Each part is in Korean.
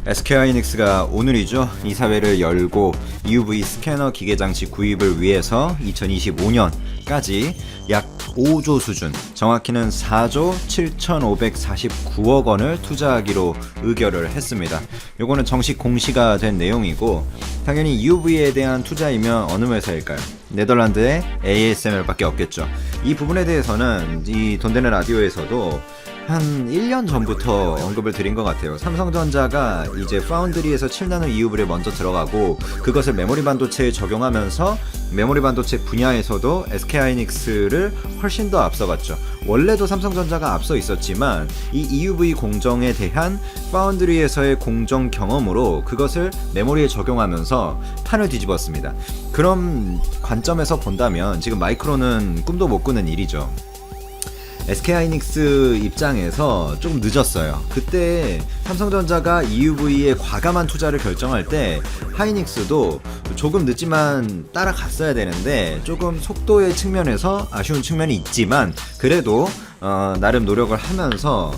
SK하이닉스가 오늘이죠. 이사회를 열고 EUV 스캐너 기계장치 구입을 위해서 2025년까지 약 5조 수준, 정확히는 4조 7,549억 원을 투자하기로 의결을 했습니다. 요거는 정식 공시가 된 내용이고, 당연히 EUV에 대한 투자이면 어느 회사일까요? 네덜란드의 ASML밖에 없겠죠. 이 부분에 대해서는 이 돈되는 라디오에서도 한 1년 전부터 언급을 드린 것 같아요. 삼성전자가 이제 파운드리에서 7나노 EUV를 먼저 들어가고, 그것을 메모리 반도체에 적용하면서 메모리 반도체 분야에서도 SK하이닉스를 훨씬 더 앞서갔죠. 원래도 삼성전자가 앞서 있었지만 이 EUV 공정에 대한 파운드리에서의 공정 경험으로 그것을 메모리에 적용하면서 판을 뒤집었습니다. 그런 관점에서 본다면 지금 마이크론은 꿈도 못 꾸는 일이죠. SK하이닉스 입장에서 조금 늦었어요. 그때 삼성전자가 EUV에 과감한 투자를 결정할 때 하이닉스도 조금 늦지만 따라갔어야 되는데, 조금 속도의 측면에서 아쉬운 측면이 있지만 그래도 나름 노력을 하면서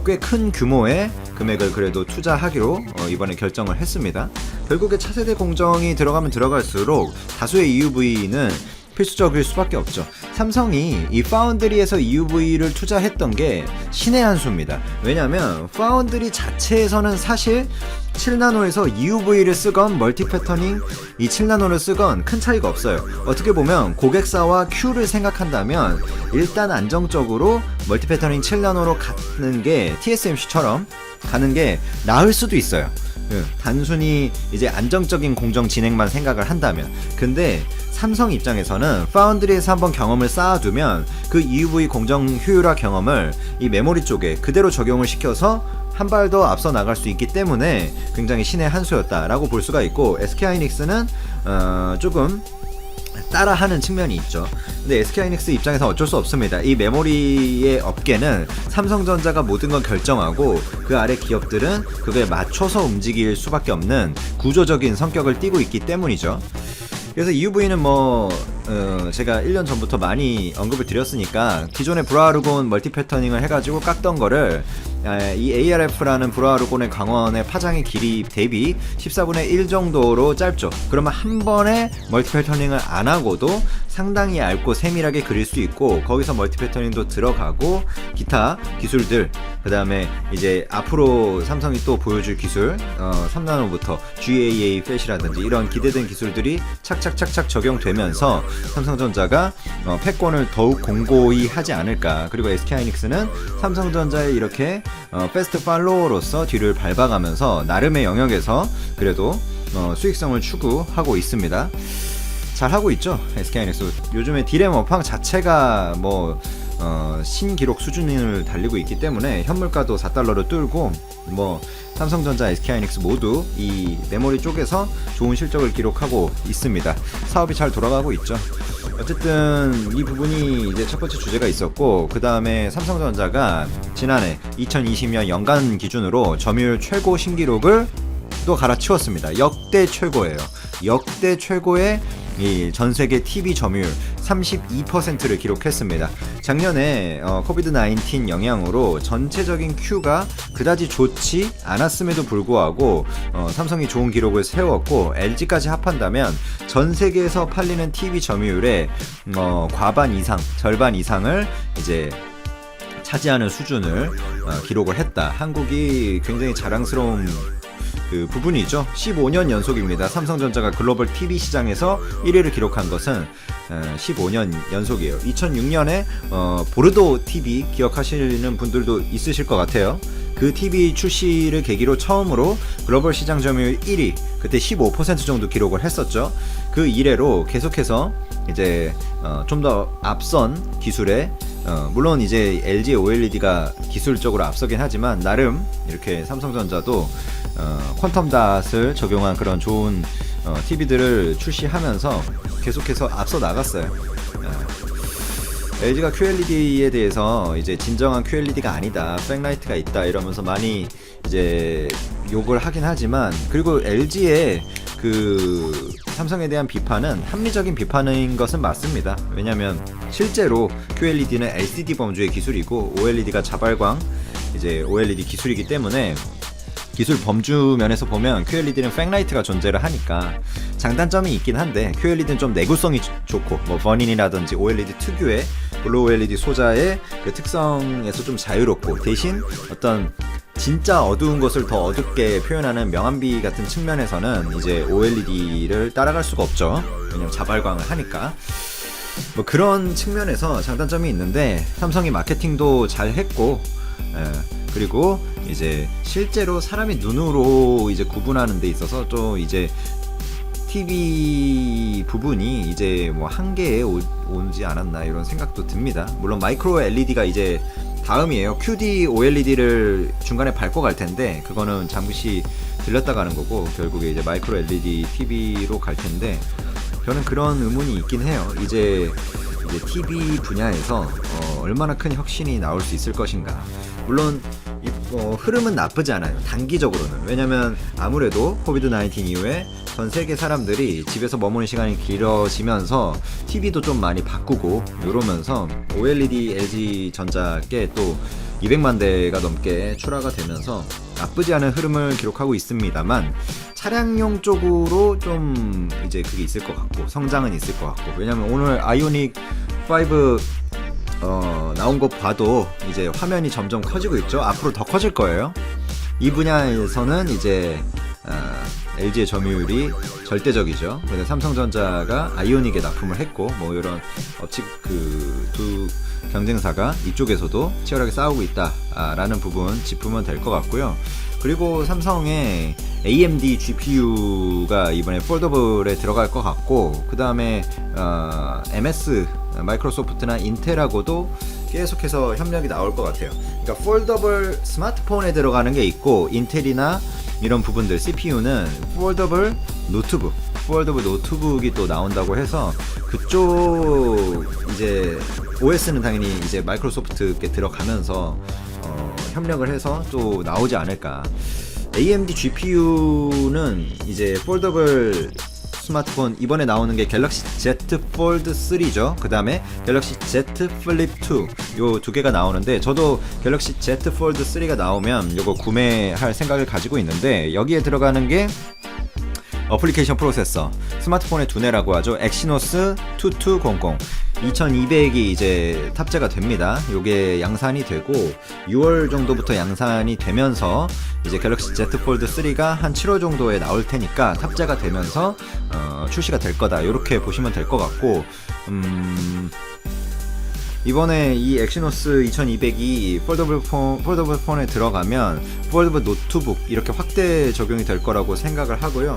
꽤 큰 규모의 금액을 그래도 투자하기로 이번에 결정을 했습니다. 결국에 차세대 공정이 들어가면 들어갈수록 다수의 EUV는 필수적일 수밖에 없죠. 삼성이 이 파운드리에서 EUV를 투자했던 게 신의 한 수입니다. 왜냐면 파운드리 자체에서는 사실 7나노에서 EUV를 쓰건 멀티 패터닝 이 7나노를 쓰건 큰 차이가 없어요. 어떻게 보면 고객사와 Q를 생각한다면 일단 안정적으로 멀티 패터닝 7나노로 가는 게 TSMC처럼 가는 게 나을 수도 있어요. 단순히 이제 안정적인 공정 진행만 생각을 한다면. 근데 삼성 입장에서는 파운드리에서 한번 경험을 쌓아두면 그 EUV 공정 효율화 경험을 이 메모리 쪽에 그대로 적용을 시켜서 한 발 더 앞서 나갈 수 있기 때문에 굉장히 신의 한 수였다라고 볼 수가 있고, SK하이닉스는 조금 따라하는 측면이 있죠. 근데 SK하이닉스 입장에서 어쩔 수 없습니다. 이 메모리의 업계는 삼성전자가 모든 걸 결정하고 그 아래 기업들은 그거에 맞춰서 움직일 수밖에 없는 구조적인 성격을 띠고 있기 때문이죠. 그래서 EUV는 제가 1년 전부터 많이 언급을 드렸으니까 기존의 브라우르곤 멀티 패터닝을 해가지고 깎던 거를 이 ARF라는 브라우르곤의 광원의 파장의 길이 대비 14분의 1 정도로 짧죠. 그러면 한 번에 멀티 패터닝을 안 하고도 상당히 얇고 세밀하게 그릴 수 있고, 거기서 멀티 패터닝도 들어가고 기타 기술들, 그 다음에 이제 앞으로 삼성이 또 보여줄 기술 3나노부터 GAA 팻이라든지 이런 기대된 기술들이 착착착착 적용되면서 삼성전자가 패권을 더욱 공고히 하지 않을까. 그리고 SK하이닉스는 삼성전자의 이렇게 패스트 팔로워로서 뒤를 밟아가면서 나름의 영역에서 그래도 수익성을 추구하고 있습니다. 잘하고 있죠. SK하이닉스 요즘에 디램 업황 자체가 신기록 수준을 달리고 있기 때문에 현물가도 4달러를 뚫고 삼성전자, SK하이닉스 모두 이 메모리 쪽에서 좋은 실적을 기록하고 있습니다. 사업이 잘 돌아가고 있죠. 어쨌든 이 부분이 이제 첫 번째 주제가 있었고, 그 다음에 삼성전자가 지난해 2020년 연간 기준으로 점유율 최고 신기록을 또 갈아치웠습니다. 역대 최고예요. 역대 최고의 이 전세계 TV 점유율 32%를 기록했습니다. 작년에 코비드-19 영향으로 전체적인 Q가 그다지 좋지 않았음에도 불구하고 삼성이 좋은 기록을 세웠고, LG까지 합한다면 전 세계에서 팔리는 TV 점유율의 과반 이상, 절반 이상을 이제 차지하는 수준을 기록을 했다. 한국이 굉장히 자랑스러운 그 부분이죠. 15년 연속입니다. 삼성전자가 글로벌 TV 시장에서 1위를 기록한 것은 15년 연속이에요. 2006년에 보르도 TV 기억하시는 분들도 있으실 것 같아요. 그 TV 출시를 계기로 처음으로 글로벌 시장 점유율 1위, 그때 15% 정도 기록을 했었죠. 그 이래로 계속해서 이제 좀 더 앞선 기술에 물론 이제 LG OLED가 기술적으로 앞서긴 하지만 나름 이렇게 삼성전자도 퀀텀 닷을 적용한 그런 좋은 TV들을 출시하면서 계속해서 앞서 나갔어요. LG가 QLED에 대해서 이제 진정한 QLED가 아니다, 백라이트가 있다 이러면서 많이 이제 욕을 하긴 하지만, 그리고 LG의 그 삼성에 대한 비판은 합리적인 비판인 것은 맞습니다. 왜냐면 실제로 QLED는 LCD 범주의 기술이고 OLED가 자발광 이제 OLED 기술이기 때문에 기술 범주 면에서 보면 QLED는 백라이트가 존재를 하니까 장단점이 있긴 한데 QLED는 좀 내구성이 좋고 뭐 버닌이라든지 OLED 특유의 블루 OLED 소자의 그 특성에서 좀 자유롭고, 대신 어떤 진짜 어두운 것을 더 어둡게 표현하는 명암비 같은 측면에서는 이제 OLED를 따라갈 수가 없죠. 왜냐면 자발광을 하니까. 뭐 그런 측면에서 장단점이 있는데 삼성이 마케팅도 잘 했고, 그리고 이제 실제로 사람이 눈으로 이제 구분하는 데 있어서 또 이제 TV 부분이 이제 뭐 한계에 오지 않았나 이런 생각도 듭니다. 물론 마이크로 LED가 이제 다음이에요. QD OLED를 중간에 밟고 갈 텐데 그거는 잠시 들렸다 가는 거고 결국에 이제 마이크로 LED TV로 갈 텐데, 저는 그런 의문이 있긴 해요. 이제 TV 분야에서 얼마나 큰 혁신이 나올 수 있을 것인가. 물론 흐름은 나쁘지 않아요, 단기적으로는. 왜냐면 아무래도 코비드-19 이후에 전 세계 사람들이 집에서 머무는 시간이 길어지면서 TV도 좀 많이 바꾸고 이러면서 OLED LG전자께 또 200만 대가 넘게 출하가 되면서 나쁘지 않은 흐름을 기록하고 있습니다만, 차량용 쪽으로 좀 이제 그게 있을 것 같고 성장은 있을 것 같고, 왜냐면 오늘 아이오닉 5 나온 거 봐도 이제 화면이 점점 커지고 있죠. 앞으로 더 커질 거예요. 이 분야에서는 이제 LG의 점유율이 절대적이죠. 근데 삼성전자가 아이오닉에 납품을 했고, 뭐 이런 업체 그 두 경쟁사가 이쪽에서도 치열하게 싸우고 있다라는 부분 짚으면 될 것 같고요. 그리고 삼성의 AMD GPU가 이번에 폴더블에 들어갈 것 같고, 그 다음에 MS 마이크로소프트나 인텔하고도 계속해서 협력이 나올 것 같아요. 그러니까 폴더블 스마트폰에 들어가는 게 있고, 인텔이나 이런 부분들 CPU는 폴더블 노트북이 또 나온다고 해서 그쪽 이제 OS는 당연히 이제 마이크로소프트께 들어가면서 협력을 해서 또 나오지 않을까. AMD GPU는 이제 폴더블 스마트폰 이번에 나오는 게 갤럭시 Z 폴드 3죠. 그 다음에 갤럭시 Z 플립 2, 요 두 개가 나오는데, 저도 갤럭시 Z 폴드 3가 나오면 요거 구매할 생각을 가지고 있는데, 여기에 들어가는 게 어플리케이션 프로세서, 스마트폰의 두뇌라고 하죠. 엑시노스 2200 2200이 이제 탑재가 됩니다. 요게 양산이 되고 6월 정도부터 양산이 되면서 이제 갤럭시 Z 폴드 3가 한 7월 정도에 나올 테니까 탑재가 되면서 출시가 될 거다, 이렇게 보시면 될 것 같고, 이번에 이 엑시노스 2200이 폴더블 폰에 들어가면 폴더블 노트북 이렇게 확대 적용이 될 거라고 생각을 하고요.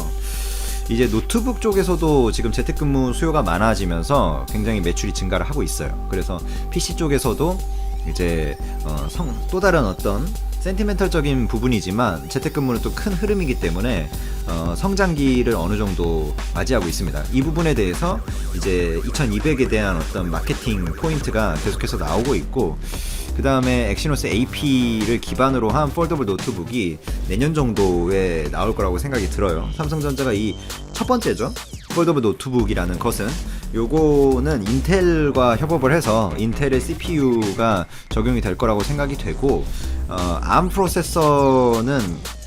이제 노트북 쪽에서도 지금 재택근무 수요가 많아지면서 굉장히 매출이 증가를 하고 있어요. 그래서 PC 쪽에서도 이제 또 다른 어떤 센티멘털적인 부분이지만 재택근무는 또 큰 흐름이기 때문에 성장기를 어느 정도 맞이하고 있습니다. 이 부분에 대해서 이제 2200에 대한 어떤 마케팅 포인트가 계속해서 나오고 있고, 그 다음에 엑시노스 AP를 기반으로 한 폴더블 노트북이 내년 정도에 나올 거라고 생각이 들어요. 삼성전자가 이 첫 번째죠. 폴더블 노트북이라는 것은 요거는 인텔과 협업을 해서 인텔의 CPU가 적용이 될 거라고 생각이 되고, ARM 프로세서는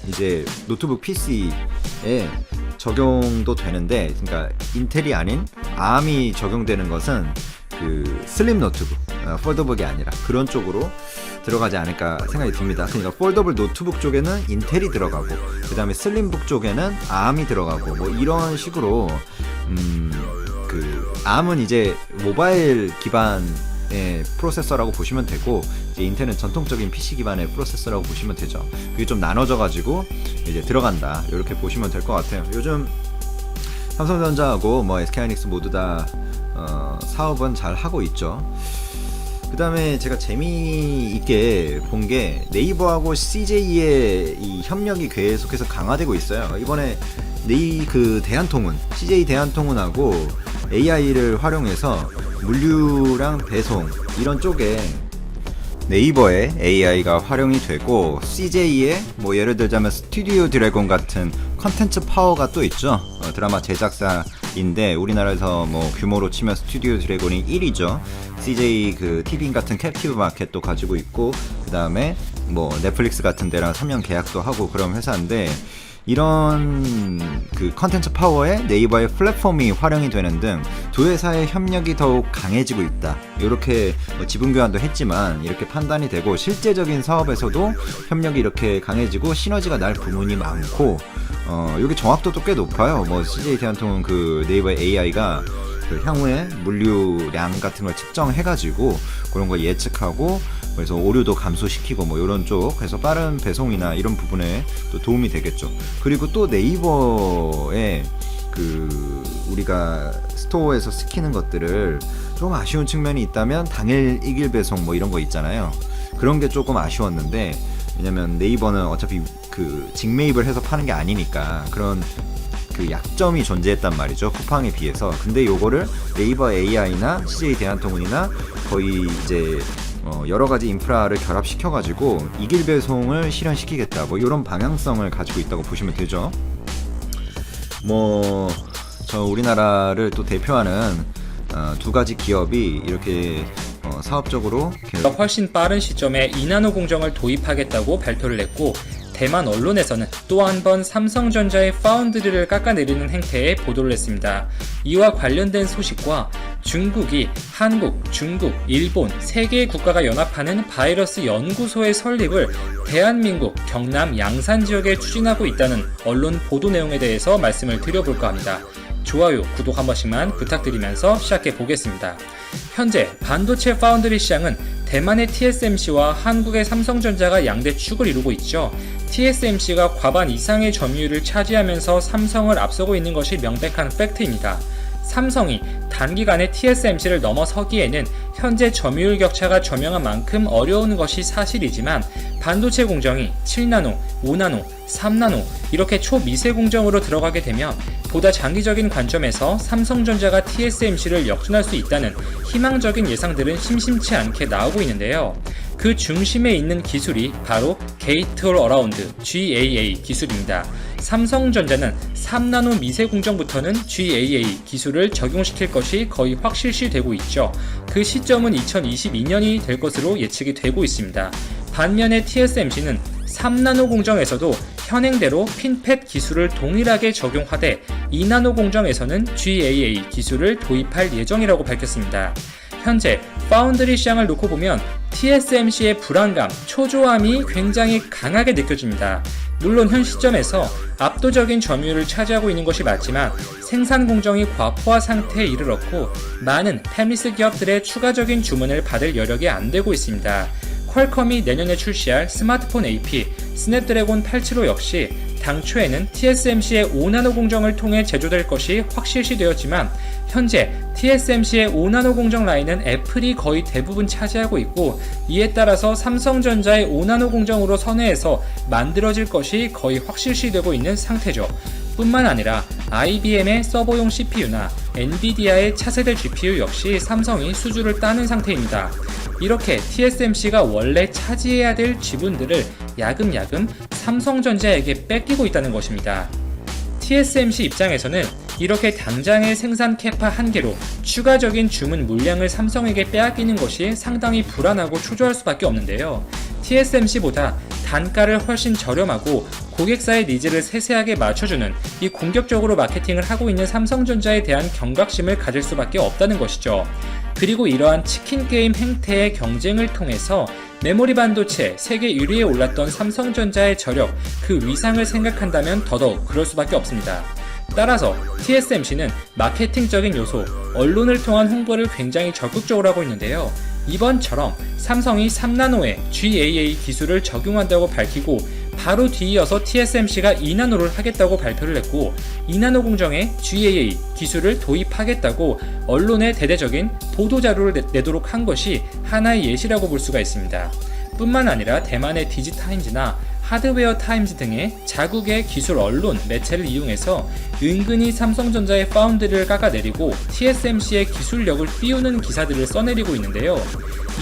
이제 노트북 PC에 적용도 되는데, 그러니까 인텔이 아닌 ARM이 적용되는 것은 그 슬림 노트북, 폴더블이 아니라 그런 쪽으로 들어가지 않을까 생각이 듭니다. 그러니까 폴더블 노트북 쪽에는 인텔이 들어가고, 그 다음에 슬림북 쪽에는 ARM이 들어가고, 뭐 이런 식으로 그 ARM은 이제 모바일 기반의 프로세서라고 보시면 되고, 이제 인텔은 전통적인 PC 기반의 프로세서라고 보시면 되죠. 그게 좀 나눠져 가지고 이제 들어간다, 이렇게 보시면 될 것 같아요. 요즘 삼성전자하고 뭐 SK하이닉스 모두 다 사업은 잘 하고 있죠. 그 다음에 제가 재미있게 본 게 네이버하고 CJ의 이 협력이 계속해서 강화되고 있어요. 이번에 대한통운, CJ 대한통운하고 AI를 활용해서 물류랑 배송 이런 쪽에 네이버의 AI가 활용이 되고, CJ의 뭐 예를 들자면 스튜디오 드래곤 같은 컨텐츠 파워가 또 있죠. 드라마 제작사인데 우리나라에서 뭐 규모로 치면 스튜디오 드래곤이 1위죠. CJ 그 티빙 같은 캡티브 마켓도 가지고 있고, 그 다음에 뭐 넷플릭스 같은 데랑 3년 계약도 하고 그런 회사인데, 이런 그 컨텐츠 파워에 네이버의 플랫폼이 활용이 되는 등 두 회사의 협력이 더욱 강해지고 있다. 이렇게 뭐 지분 교환도 했지만 이렇게 판단이 되고, 실제적인 사업에서도 협력이 이렇게 강해지고 시너지가 날 부분이 많고, 이게 정확도도 꽤 높아요. 뭐 CJ 대한통운 그 네이버 AI가 그 향후에 물류량 같은 걸 측정해가지고 그런 걸 예측하고, 그래서 오류도 감소시키고 뭐 이런 쪽, 그래서 빠른 배송이나 이런 부분에 또 도움이 되겠죠. 그리고 또 네이버에 그 우리가 스토어에서 시키는 것들을 좀 아쉬운 측면이 있다면 당일 이길 배송 뭐 이런 거 있잖아요. 그런 게 조금 아쉬웠는데, 왜냐면 네이버는 어차피 그 직매입을 해서 파는 게 아니니까 그런 그 약점이 존재했단 말이죠, 쿠팡에 비해서. 근데 요거를 네이버 AI나 CJ 대한통운이나 거의 이제 여러 가지 인프라를 결합시켜가지고 이길 배송을 실현시키겠다, 뭐 이런 방향성을 가지고 있다고 보시면 되죠. 뭐 저 우리나라를 또 대표하는 두 가지 기업이 이렇게 사업적으로 훨씬 빠른 시점에 이나노 공정을 도입하겠다고 발표를 했고, 대만 언론에서는 또 한 번 삼성전자의 파운드리를 깎아내리는 행태에 보도를 했습니다. 이와 관련된 소식과 중국이 한국, 중국, 일본 세 개의 국가가 연합하는 바이러스 연구소의 설립을 대한민국 경남 양산 지역에 추진하고 있다는 언론 보도 내용에 대해서 말씀을 드려볼까 합니다. 좋아요, 구독 한 번씩만 부탁드리면서 시작해 보겠습니다. 현재 반도체 파운드리 시장은 대만의 TSMC와 한국의 삼성전자가 양대 축을 이루고 있죠. TSMC가 과반 이상의 점유율을 차지하면서 삼성을 앞서고 있는 것이 명백한 팩트입니다. 삼성이 단기간에 TSMC를 넘어서기에는 현재 점유율 격차가 저명한 만큼 어려운 것이 사실이지만, 반도체 공정이 7나노, 5나노, 3나노 이렇게 초미세 공정으로 들어가게 되면 보다 장기적인 관점에서 삼성전자가 TSMC를 역전할 수 있다는 희망적인 예상들은 심심치 않게 나오고 있는데요. 그 중심에 있는 기술이 바로 게이트-올-어라운드 GAA 기술입니다. 삼성전자는 3나노 미세 공정부터는 GAA 기술을 적용시킬 것이 거의 확실시되고 있죠. 그 시점은 2022년이 될 것으로 예측이 되고 있습니다. 반면에 TSMC는 3나노 공정에서도 현행대로 핀팻 기술을 동일하게 적용하되 2나노 공정에서는 GAA 기술을 도입할 예정이라고 밝혔습니다. 현재 파운드리 시장을 놓고 보면 TSMC의 불안감, 초조함이 굉장히 강하게 느껴집니다. 물론 현 시점에서 압도적인 점유율을 차지하고 있는 것이 맞지만 생산 공정이 과포화 상태에 이르렀고, 많은 팹리스 기업들의 추가적인 주문을 받을 여력이 안 되고 있습니다. 퀄컴이 내년에 출시할 스마트폰 AP 스냅드래곤 875 역시 당초에는 TSMC의 5나노 공정을 통해 제조될 것이 확실시되었지만, 현재 TSMC의 5나노 공정 라인은 애플이 거의 대부분 차지하고 있고, 이에 따라서 삼성전자의 5나노 공정으로 선회해서 만들어질 것이 거의 확실시되고 있는 상태죠. 뿐만 아니라 IBM의 서버용 CPU나 엔비디아의 차세대 GPU 역시 삼성이 수주를 따는 상태입니다. 이렇게 TSMC가 원래 차지해야 될 지분들을 야금야금 삼성전자에게 뺏기고 있다는 것입니다. TSMC 입장에서는 이렇게 당장의 생산 캐파 한계로 추가적인 주문 물량을 삼성에게 빼앗기는 것이 상당히 불안하고 초조할 수밖에 없는데요. TSMC보다 단가를 훨씬 저렴하고 고객사의 니즈를 세세하게 맞춰주는 이 공격적으로 마케팅을 하고 있는 삼성전자에 대한 경각심을 가질 수밖에 없다는 것이죠. 그리고 이러한 치킨 게임 행태의 경쟁을 통해서 메모리 반도체 세계 1위에 올랐던 삼성전자의 저력, 그 위상을 생각한다면 더더욱 그럴 수밖에 없습니다. 따라서 TSMC는 마케팅적인 요소, 언론을 통한 홍보를 굉장히 적극적으로 하고 있는데요. 이번처럼 삼성이 3나노의 GAA 기술을 적용한다고 밝히고, 바로 뒤이어서 TSMC가 2나노를 하겠다고 발표를 했고, 2나노 공정에 GAA 기술을 도입하겠다고 언론에 대대적인 보도자료를 내도록 한 것이 하나의 예시라고 볼 수가 있습니다. 뿐만 아니라 대만의 디지타임즈나 하드웨어 타임즈 등의 자국의 기술 언론, 매체를 이용해서 은근히 삼성전자의 파운드리를 깎아내리고 TSMC의 기술력을 띄우는 기사들을 써내리고 있는데요.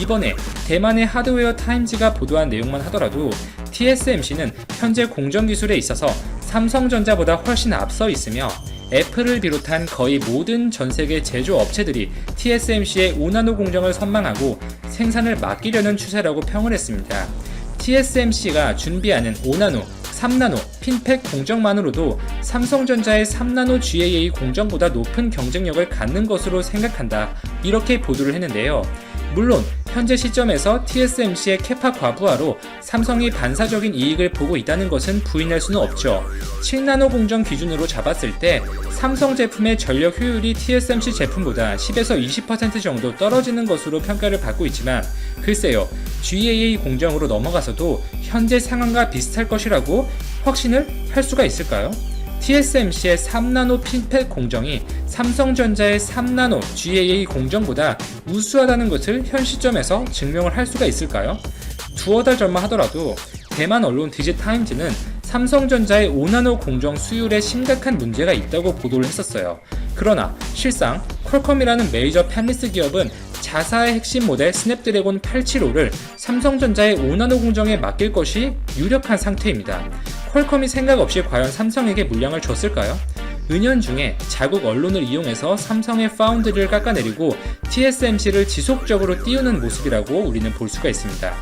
이번에 대만의 하드웨어 타임즈가 보도한 내용만 하더라도 TSMC는 현재 공정 기술에 있어서 삼성전자보다 훨씬 앞서 있으며, 애플을 비롯한 거의 모든 전세계 제조업체들이 TSMC의 5나노 공정을 선망하고 생산을 맡기려는 추세라고 평을 했습니다. TSMC가 준비하는 5나노, 3나노 핀팩 공정만으로도 삼성전자의 3나노 GAA 공정보다 높은 경쟁력을 갖는 것으로 생각한다. 이렇게 보도를 했는데요. 물론 현재 시점에서 TSMC의 캐파 과부하로 삼성이 반사적인 이익을 보고 있다는 것은 부인할 수는 없죠. 7나노 공정 기준으로 잡았을 때 삼성 제품의 전력 효율이 TSMC 제품보다 10에서 20% 정도 떨어지는 것으로 평가를 받고 있지만 글쎄요, GAA 공정으로 넘어가서도 현재 상황과 비슷할 것이라고 확신을 할 수가 있을까요? TSMC의 3나노 핀팩 공정이 삼성전자의 3나노 GAA 공정보다 우수하다는 것을 현 시점에서 증명을 할 수가 있을까요? 두어 달 전만 하더라도 대만 언론 디지타임즈는 삼성전자의 5나노 공정 수율에 심각한 문제가 있다고 보도를 했었어요. 그러나 실상 퀄컴이라는 메이저 팹리스 기업은 자사의 핵심 모델 스냅드래곤 875를 삼성전자의 5나노 공정에 맡길 것이 유력한 상태입니다. 퀄컴이 생각 없이 과연 삼성에게 물량을 줬을까요? 은연중에 자국 언론을 이용해서 삼성의 파운드리를 깎아내리고 TSMC를 지속적으로 띄우는 모습이라고 우리는 볼 수가 있습니다.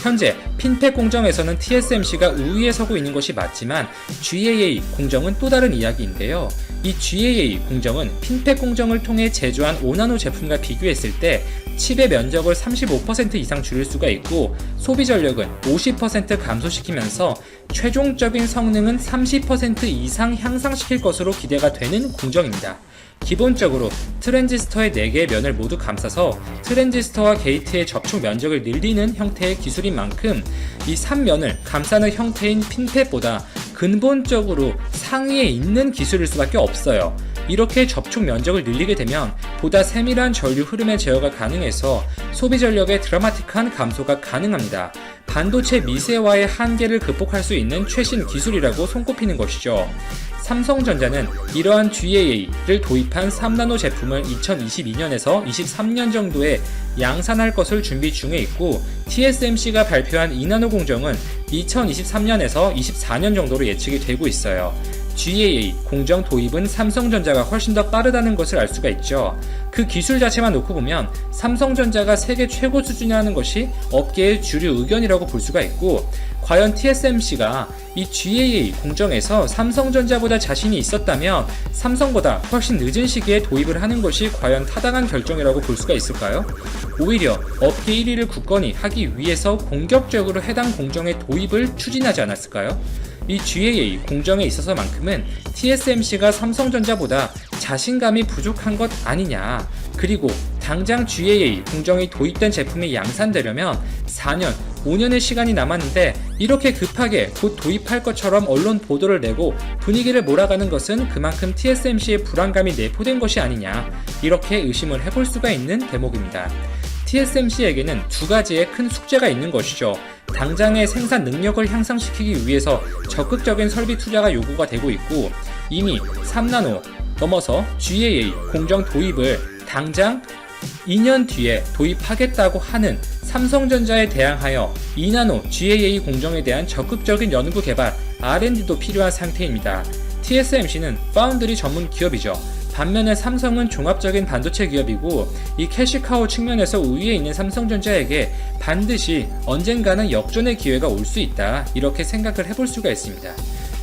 현재 핀팩 공정에서는 TSMC가 우위에 서고 있는 것이 맞지만 GAA 공정은 또 다른 이야기인데요. 이 GAA 공정은 핀팩 공정을 통해 제조한 5나노 제품과 비교했을 때 칩의 면적을 35% 이상 줄일 수가 있고 소비 전력은 50% 감소시키면서 최종적인 성능은 30% 이상 향상시킬 것으로 기대가 되는 공정입니다. 기본적으로 트랜지스터의 4개의 면을 모두 감싸서 트랜지스터와 게이트의 접촉 면적을 늘리는 형태의 기술인 만큼 이 3면을 감싸는 형태인 핀팩보다 근본적으로 상위에 있는 기술일 수밖에 없어요. 이렇게 접촉 면적을 늘리게 되면 보다 세밀한 전류 흐름의 제어가 가능해서 소비 전력의 드라마틱한 감소가 가능합니다. 반도체 미세화의 한계를 극복할 수 있는 최신 기술이라고 손꼽히는 것이죠. 삼성전자는 이러한 GAA를 도입한 3나노 제품을 2022년에서 23년 정도에 양산할 것을 준비 중에 있고 TSMC가 발표한 2나노 공정은 2023년에서 24년 정도로 예측이 되고 있어요. GAA 공정 도입은 삼성전자가 훨씬 더 빠르다는 것을 알 수가 있죠. 그 기술 자체만 놓고 보면 삼성전자가 세계 최고 수준이라는 것이 업계의 주류 의견이라고 볼 수가 있고 과연 TSMC가 이 GAA 공정에서 삼성전자보다 자신이 있었다면 삼성보다 훨씬 늦은 시기에 도입을 하는 것이 과연 타당한 결정이라고 볼 수가 있을까요? 오히려 업계 1위를 굳건히 하기 위해서 공격적으로 해당 공정의 도입을 추진하지 않았을까요? 이 GAA 공정에 있어서만큼은 TSMC가 삼성전자보다 자신감이 부족한 것 아니냐. 그리고 당장 GAA 공정이 도입된 제품이 양산되려면 4년, 5년의 시간이 남았는데 이렇게 급하게 곧 도입할 것처럼 언론 보도를 내고 분위기를 몰아가는 것은 그만큼 TSMC의 불안감이 내포된 것이 아니냐. 이렇게 의심을 해볼 수가 있는 대목입니다. TSMC에게는 두 가지의 큰 숙제가 있는 것이죠. 당장의 생산 능력을 향상시키기 위해서 적극적인 설비 투자가 요구가 되고 있고 이미 3나노 넘어서 GAA 공정 도입을 당장 2년 뒤에 도입하겠다고 하는 삼성전자에 대항하여 2나노 GAA 공정에 대한 적극적인 연구 개발, R&D도 필요한 상태입니다. TSMC는 파운드리 전문 기업이죠. 반면에 삼성은 종합적인 반도체 기업이고 이 캐시카우 측면에서 우위에 있는 삼성전자에게 반드시 언젠가는 역전의 기회가 올 수 있다. 이렇게 생각을 해볼 수가 있습니다.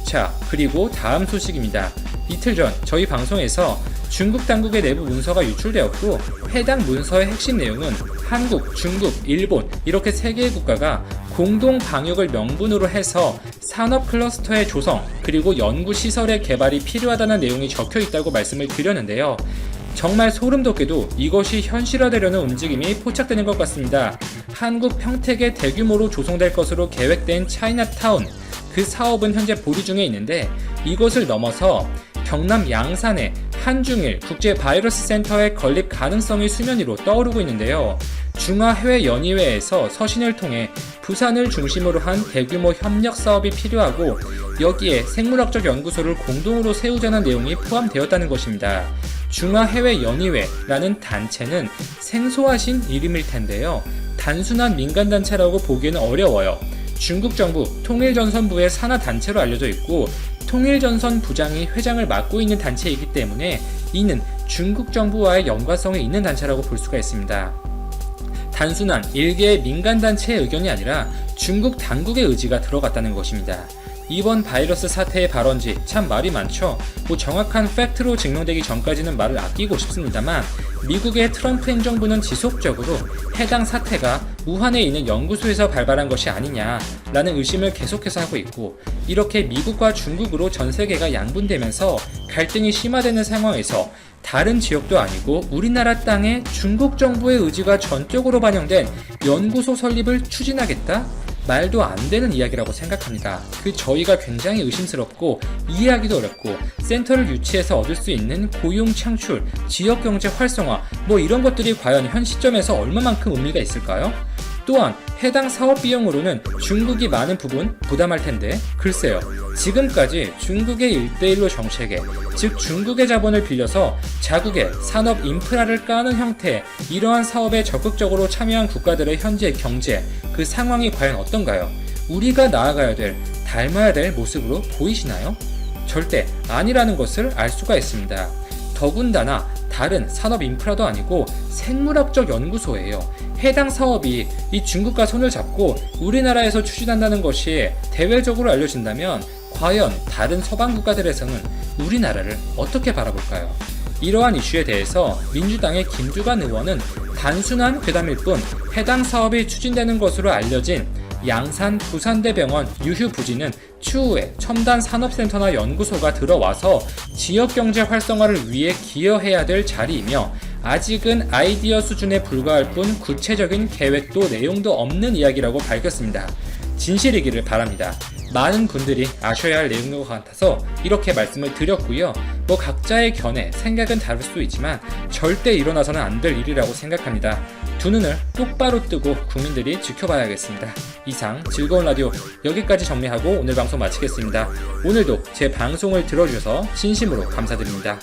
자, 그리고 다음 소식입니다. 이틀 전 저희 방송에서 중국 당국의 내부 문서가 유출되었고 해당 문서의 핵심 내용은 한국, 중국, 일본 이렇게 3개의 국가가 공동 방역을 명분으로 해서 산업 클러스터의 조성 그리고 연구 시설의 개발이 필요하다는 내용이 적혀 있다고 말씀을 드렸는데요. 정말 소름 돋게도 이것이 현실화되려는 움직임이 포착되는 것 같습니다. 한국 평택에 대규모로 조성될 것으로 계획된 차이나타운 그 사업은 현재 보류 중에 있는데 이것을 넘어서 경남 양산의 한중일 국제바이러스 센터의 건립 가능성이 수면 위로 떠오르고 있는데요. 중화해외연의회에서 서신을 통해 부산을 중심으로 한 대규모 협력 사업이 필요하고 여기에 생물학적 연구소를 공동으로 세우자는 내용이 포함되었다는 것입니다. 중화해외연의회라는 단체는 생소하신 이름일 텐데요. 단순한 민간단체라고 보기에는 어려워요. 중국 정부 통일전선부의 산하 단체로 알려져 있고 통일전선 부장이 회장을 맡고 있는 단체이기 때문에 이는 중국 정부와의 연관성이 있는 단체라고 볼 수가 있습니다. 단순한 일개의 민간단체의 의견이 아니라 중국 당국의 의지가 들어갔다는 것입니다. 이번 바이러스 사태의 발원지 참 말이 많죠. 정확한 팩트로 증명되기 전까지는 말을 아끼고 싶습니다만 미국의 트럼프 행정부는 지속적으로 해당 사태가 우한에 있는 연구소에서 발발한 것이 아니냐라는 의심을 계속해서 하고 있고, 이렇게 미국과 중국으로 전 세계가 양분되면서 갈등이 심화되는 상황에서 다른 지역도 아니고 우리나라 땅에 중국 정부의 의지가 전적으로 반영된 연구소 설립을 추진하겠다? 말도 안 되는 이야기라고 생각합니다. 저희가 굉장히 의심스럽고 이해하기도 어렵고, 센터를 유치해서 얻을 수 있는 고용 창출, 지역경제 활성화 이런 것들이 과연 현 시점에서 얼마만큼 의미가 있을까요? 또한 해당 사업 비용으로는 중국이 많은 부분 부담할 텐데, 글쎄요. 지금까지 중국의 1대1로 정책에, 즉 중국의 자본을 빌려서 자국의 산업 인프라를 까는 형태의 이러한 사업에 적극적으로 참여한 국가들의 현재 경제, 그 상황이 과연 어떤가요? 우리가 나아가야 될, 닮아야 될 모습으로 보이시나요? 절대 아니라는 것을 알 수가 있습니다. 더군다나 다른 산업 인프라도 아니고 생물학적 연구소예요. 해당 사업이 이 중국과 손을 잡고 우리나라에서 추진한다는 것이 대외적으로 알려진다면 과연 다른 서방 국가들에서는 우리나라를 어떻게 바라볼까요? 이러한 이슈에 대해서 민주당의 김두관 의원은 단순한 괴담일 뿐 해당 사업이 추진되는 것으로 알려진 양산 부산대병원 유휴 부지는 추후에 첨단 산업센터나 연구소가 들어와서 지역경제 활성화를 위해 기여해야 될 자리이며, 아직은 아이디어 수준에 불과할 뿐 구체적인 계획도 내용도 없는 이야기라고 밝혔습니다. 진실이기를 바랍니다. 많은 분들이 아셔야 할 내용인 것 같아서 이렇게 말씀을 드렸고요. 각자의 견해, 생각은 다를 수 있지만 절대 일어나서는 안 될 일이라고 생각합니다. 두 눈을 똑바로 뜨고 국민들이 지켜봐야겠습니다. 이상 즐거운 라디오 여기까지 정리하고 오늘 방송 마치겠습니다. 오늘도 제 방송을 들어주셔서 진심으로 감사드립니다.